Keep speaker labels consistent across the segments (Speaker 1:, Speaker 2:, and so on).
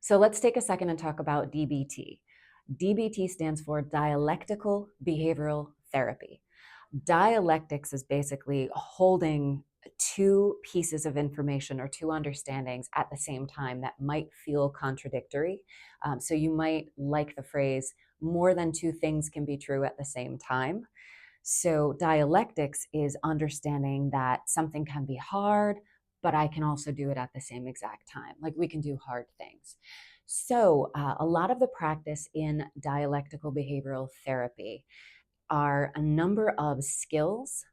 Speaker 1: So let's take a second and talk about DBT. DBT stands for Dialectical Behavioral Therapy. Dialectics is basically holding two pieces of information or two understandings at the same time that might feel contradictory. So you might like the phrase, more than two things can be true at the same time. So dialectics is understanding that something can be hard, but I can also do it at the same exact time. Like we can do hard things. So a lot of the practice in dialectical behavioral therapy are a number of skills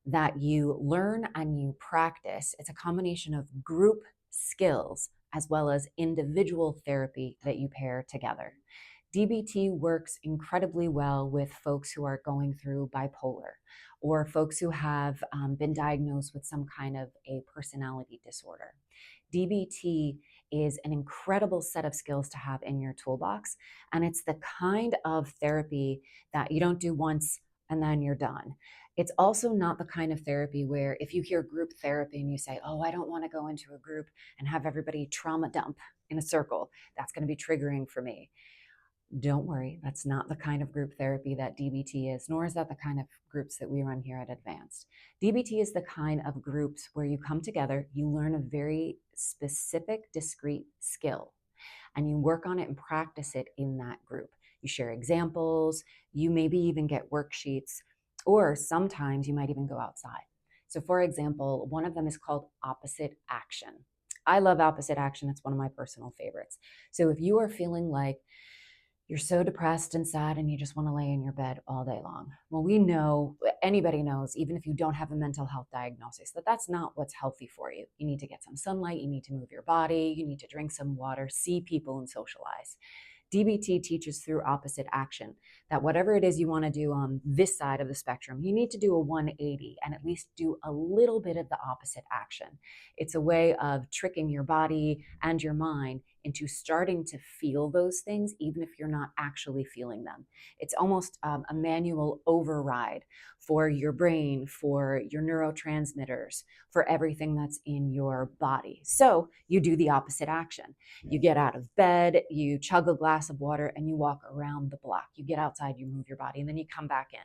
Speaker 1: that you learn and you practice. It's a combination of group skills as well as individual therapy that you pair together. DBT works incredibly well with folks who are going through bipolar or folks who have been diagnosed with some kind of a personality disorder. DBT is an incredible set of skills to have in your toolbox, and it's the kind of therapy that you don't do once and then you're done. It's also not the kind of therapy where if you hear group therapy and you say, oh, I don't want to go into a group and have everybody trauma dump in a circle, that's going to be triggering for me. Don't worry, that's not the kind of group therapy that DBT is, nor is that the kind of groups that we run here at Advanced. DBT is the kind of groups where you come together, you learn a very specific, discrete skill, and you work on it and practice it in that group. You share examples, you maybe even get worksheets, or sometimes you might even go outside. So for example, one of them is called opposite action. I love opposite action. It's one of my personal favorites. So if you are feeling like you're so depressed and sad and you just want to lay in your bed all day long. Well, we know, anybody knows, even if you don't have a mental health diagnosis, that that's not what's healthy for you. You need to get some sunlight, you need to move your body, you need to drink some water, see people and socialize. DBT teaches through opposite action that whatever it is you want to do on this side of the spectrum, you need to do a 180 and at least do a little bit of the opposite action. It's a way of tricking your body and your mind into starting to feel those things, even if you're not actually feeling them. It's almost a manual override for your brain, for your neurotransmitters, for everything that's in your body. So you do the opposite action. You get out of bed, you chug a glass of water, and you walk around the block. You get outside, you move your body, and then you come back in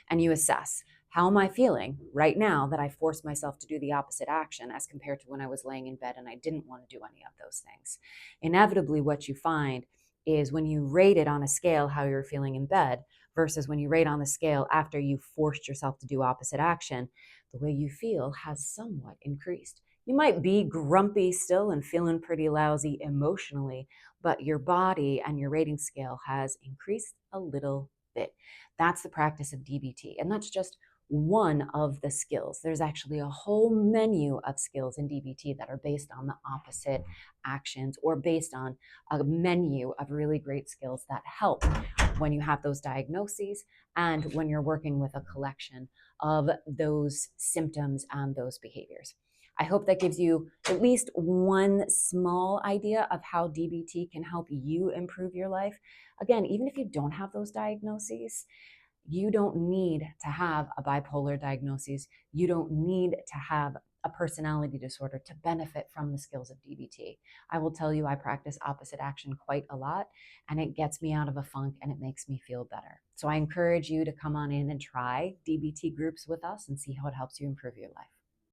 Speaker 1: and you assess, how am I feeling right now that I forced myself to do the opposite action as compared to when I was laying in bed and I didn't want to do any of those things? Inevitably, what you find is when you rate it on a scale how you're feeling in bed versus when you rate on the scale after you forced yourself to do opposite action, the way you feel has somewhat increased. You might be grumpy still and feeling pretty lousy emotionally, but your body and your rating scale has increased a little bit. That's the practice of DBT. And that's just one of the skills. There's actually a whole menu of skills in DBT that are based on the opposite actions or based on a menu of really great skills that help when you have those diagnoses and when you're working with a collection of those symptoms and those behaviors. I hope that gives you at least one small idea of how DBT can help you improve your life. Again, even if you don't have those diagnoses, you don't need to have a bipolar diagnosis. You don't need to have a personality disorder to benefit from the skills of DBT. I will tell you, I practice opposite action quite a lot, and it gets me out of a funk and it makes me feel better. So I encourage you to come on in and try DBT groups with us and see how it helps you improve your life.